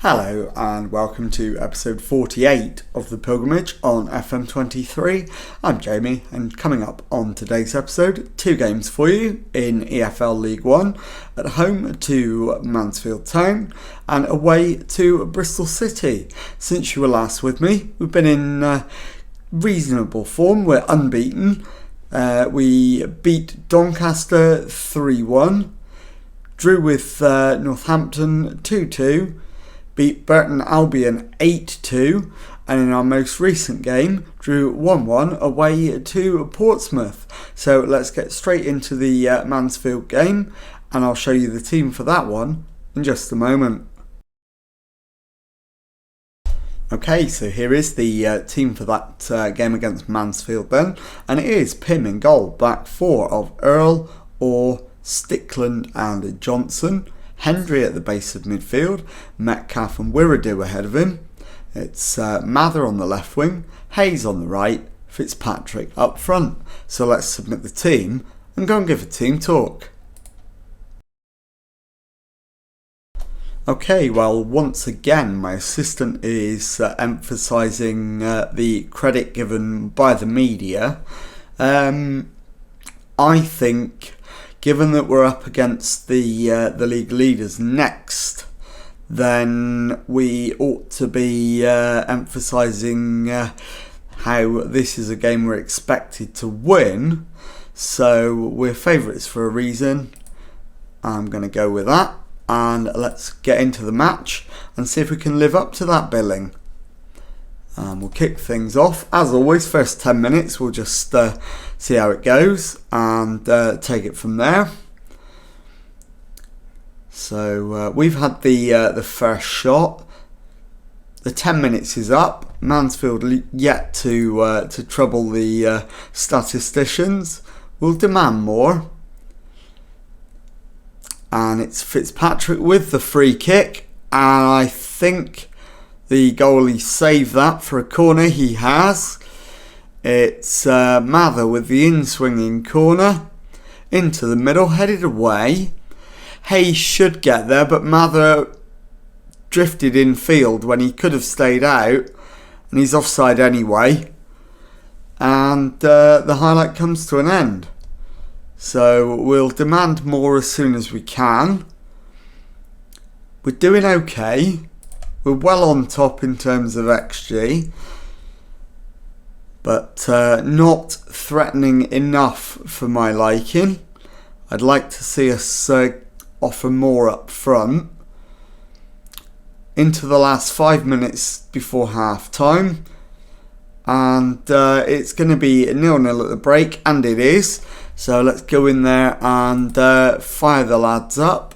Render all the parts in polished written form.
Hello and welcome to episode 48 of The Pilgrimage on FM23. I'm Jamie, and coming up on today's episode, two games for you in EFL League 1, at home to Mansfield Town and away to Bristol City. Since you were last with me, we've been in reasonable form. We're unbeaten. We beat Doncaster 3-1, drew with Northampton 2-2, beat Burton Albion 8-2, and in our most recent game drew 1-1 away to Portsmouth. So let's get straight into the Mansfield game, and I'll show you the team for that one in just a moment. Okay, so here is the team for that game against Mansfield then, and it is Pym in goal, back four of Earl, Orr, Stickland and Johnson, Hendry at the base of midfield, Metcalf and Wiredu ahead of him. It's Mather on the left wing, Hayes on the right, Fitzpatrick up front. So let's submit the team and go and give a team talk. Okay, well, once again my assistant is emphasising the credit given by the media. I think, given that we're up against the league leaders next, then we ought to be emphasising how this is a game we're expected to win. So we're favourites for a reason. I'm going to go with that. And let's get into the match and see if we can live up to that billing. We'll kick things off. As always, first 10 minutes we'll just see how it goes and take it from there. So we've had the first shot. The 10 minutes is up. Mansfield yet to trouble the statisticians. We'll demand more. And it's Fitzpatrick with the free kick, and I think the goalie saved that for a corner. He has. It's Mather with the in-swinging corner into the middle, headed away. Hayes should get there, but Mather drifted in field when he could have stayed out, and he's offside anyway. And the highlight comes to an end. So we'll demand more as soon as we can. We're doing okay. We're well on top in terms of XG. But not threatening enough for my liking. I'd like to see us offer more up front. Into the last 5 minutes before half time. And it's going to be 0-0 at the break, and it is. So let's go in there and fire the lads up.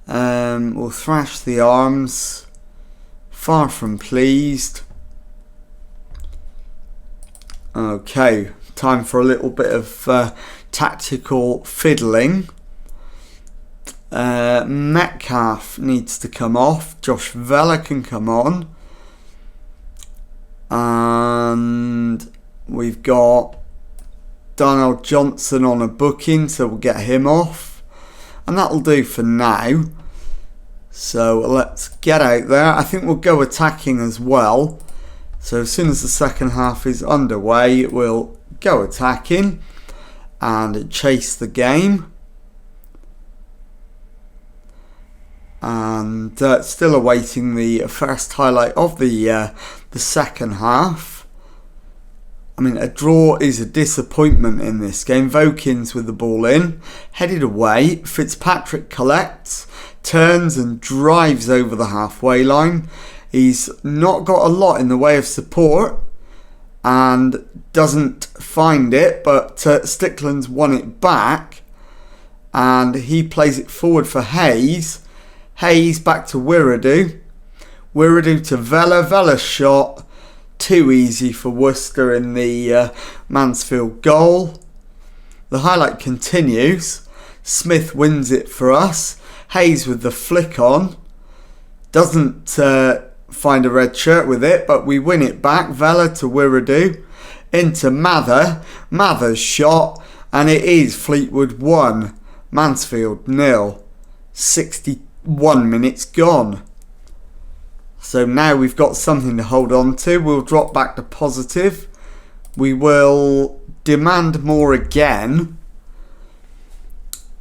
We'll thrash the arms. Far from pleased. Okay, time for a little bit of tactical fiddling. Metcalf needs to come off. Josh Vella can come on. And we've got Darnell Johnson on a booking, so we'll get him off. And that'll do for now. So let's get out there. I think we'll go attacking as well. So as soon as the second half is underway, we'll go attacking and chase the game. And still awaiting the first highlight of the second half. I mean, a draw is a disappointment in this game. Vokins with the ball in, headed away. Fitzpatrick collects, turns and drives over the halfway line. He's not got a lot in the way of support and doesn't find it, but Stickland's won it back and he plays it forward for Hayes. Hayes back to Wiredu. Wiredu to Vella. Vella's shot. Too easy for Worcester in the Mansfield goal. The highlight continues. Smith wins it for us. Hayes with the flick on. Doesn't find a red shirt with it, but we win it back. Vella to Wiredu. Into Mather. Mather's shot. And it is Fleetwood 1. Mansfield 0. 61 minutes gone. So now we've got something to hold on to. We'll drop back to positive. We will demand more again.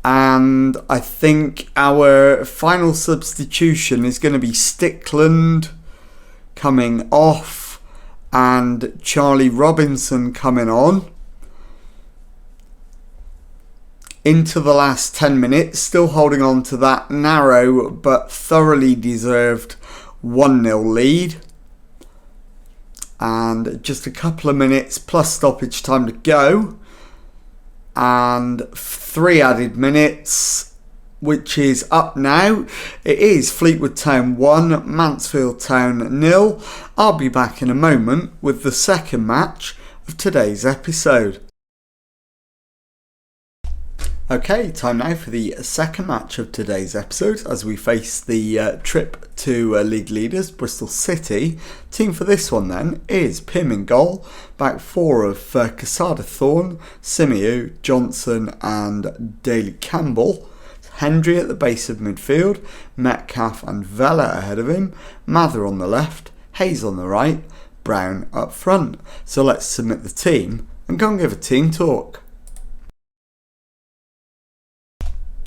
And I think our final substitution is going to be Stickland coming off and Charlie Robinson coming on. Into the last 10 minutes, still holding on to that narrow but thoroughly deserved 1-0 lead. And just a couple of minutes plus stoppage time to go. And 3 added minutes, which is up now. It is Fleetwood Town 1, Mansfield Town 0. I'll be back in a moment with the second match of today's episode. Okay, time now for the second match of today's episode as we face the trip to league leaders, Bristol City. Team for this one then is Pym in goal, back 4 of Quesada Thorne, Simiu, Johnson and Daly Campbell. Hendry at the base of midfield, Metcalf and Vela ahead of him, Mather on the left, Hayes on the right, Brown up front. So let's submit the team and go and give a team talk.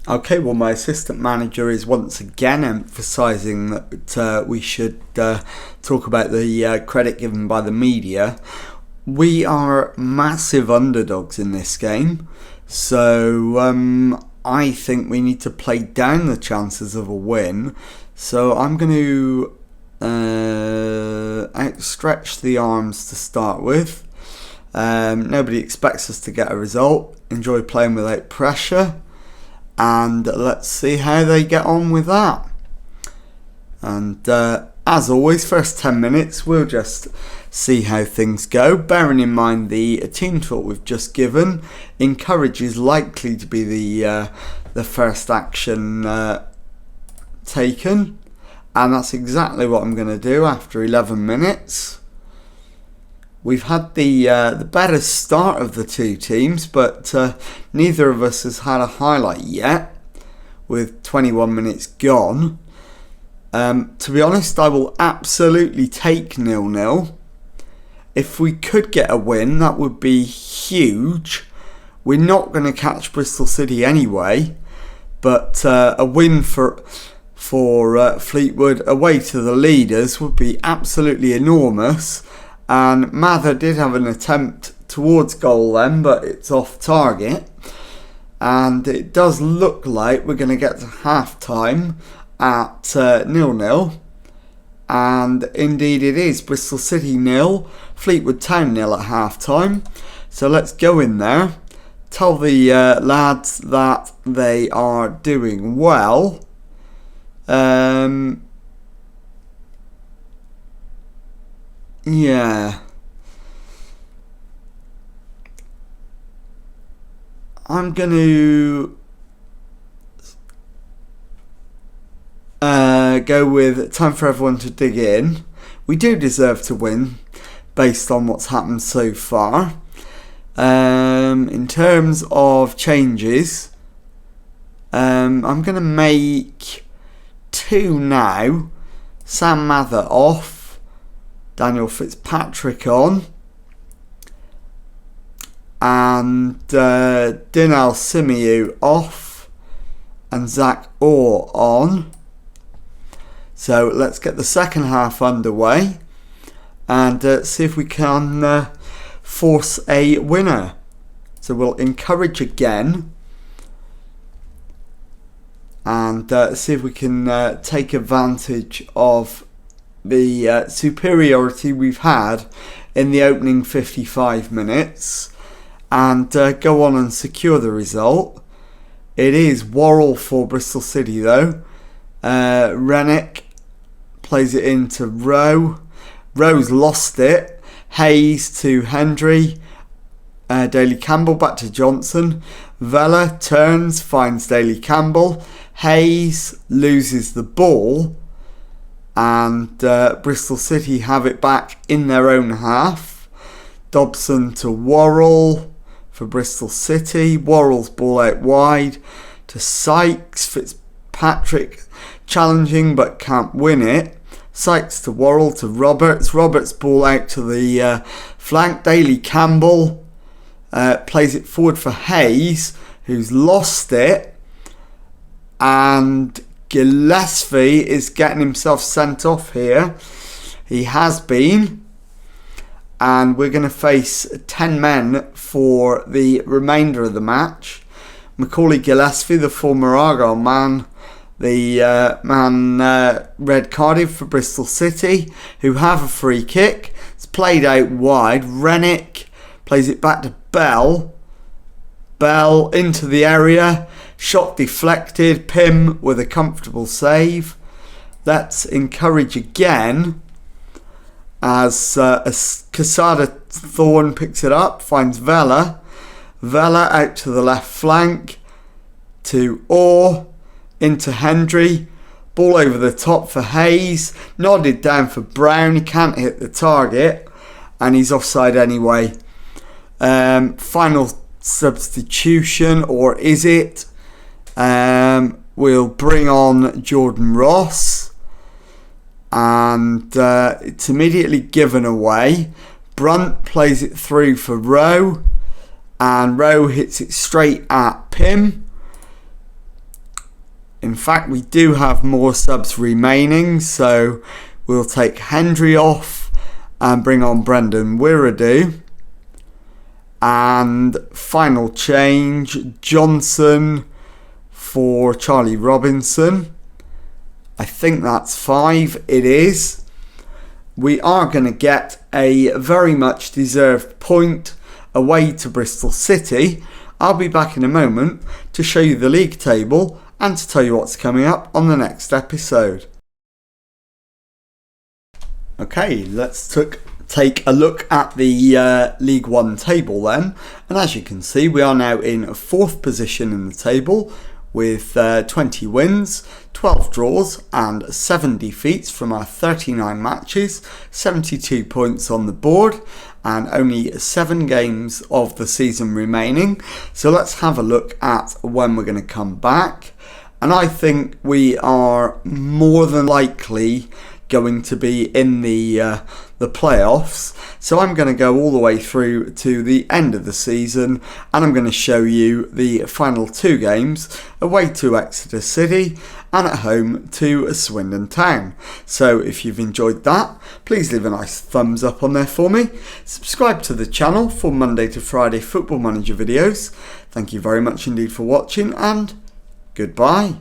Okay, well, my assistant manager is once again emphasising that we should talk about the credit given by the media. We are massive underdogs in this game, so I think we need to play down the chances of a win. So I'm going to outstretch the arms to start with. Nobody expects us to get a result. Enjoy playing without pressure. And let's see how they get on with that. And as always, first 10 minutes, we'll just see how things go. Bearing in mind the team talk we've just given, encourage is likely to be the first action taken. And that's exactly what I'm going to do after 11 minutes. We've had the better start of the two teams, but neither of us has had a highlight yet, with 21 minutes gone. To be honest, I will absolutely take 0-0. If we could get a win, that would be huge. We're not going to catch Bristol City anyway, but a win for Fleetwood away to the leaders would be absolutely enormous. And Mather did have an attempt towards goal then, but it's off target. And it does look like we're going to get to half-time at 0-0. And indeed it is. Bristol City 0, Fleetwood Town 0 at half-time. So let's go in there. Tell the lads that they are doing well. Yeah. I'm going to go with time for everyone to dig in. We do deserve to win based on what's happened so far. In terms of changes, I'm going to make 2 now. Sam Mather off. Daniel Fitzpatrick on, and Dinal Simiu off, and Zach Orr on. So let's get the second half underway and see if we can force a winner. So we'll encourage again and see if we can take advantage of the superiority we've had in the opening 55 minutes and go on and secure the result. It is Worrell for Bristol City though. Rennick plays it into Rowe. Rowe's lost it. Hayes to Hendry. Daly Campbell back to Johnson. Vela turns, finds Daly Campbell. Hayes loses the ball. And Bristol City have it back in their own half. Dobson to Worrell for Bristol City. Worrell's ball out wide to Sykes. Fitzpatrick challenging but can't win it. Sykes to Worrell to Roberts. Roberts ball out to the flank. Daly Campbell plays it forward for Hayes, who's lost it. And Gillespie is getting himself sent off here. He has been. And we're going to face 10 men for the remainder of the match. Macaulay Gillespie, the former Argyle man, the red carded for Bristol City, who have a free kick. It's played out wide. Rennick plays it back to Bell. Bell into the area. Shot deflected. Pym with a comfortable save. Let's encourage again as Casada Thorne picks it up, finds Vela. Vela out to the left flank to Orr, into Hendry. Ball over the top for Hayes. Nodded down for Brown. He can't hit the target and he's offside anyway. Final substitution, or is it? We'll bring on Jordan Ross. And it's immediately given away. Brunt plays it through for Rowe. And Rowe hits it straight at Pym. In fact, we do have more subs remaining. So we'll take Hendry off and bring on Brendan Wiradu. And final change, Johnson for Charlie Robinson. I think that's 5. It is. We are going to get a very much deserved point away to Bristol City. I'll be back in a moment to show you the league table and to tell you what's coming up on the next episode. Okay, let's take a look at the League One table then. And as you can see, we are now in 4th position in the table with 20 wins, 12 draws and 7 defeats from our 39 matches, 72 points on the board and only 7 games of the season remaining. So let's have a look at when we're going to come back. And I think we are more than likely going to be in the playoffs. So I'm going to go all the way through to the end of the season and I'm going to show you the final 2 games away to Exeter City and at home to Swindon Town. So if you've enjoyed that, please leave a nice thumbs up on there for me. Subscribe to the channel for Monday to Friday Football Manager videos. Thank you very much indeed for watching and goodbye.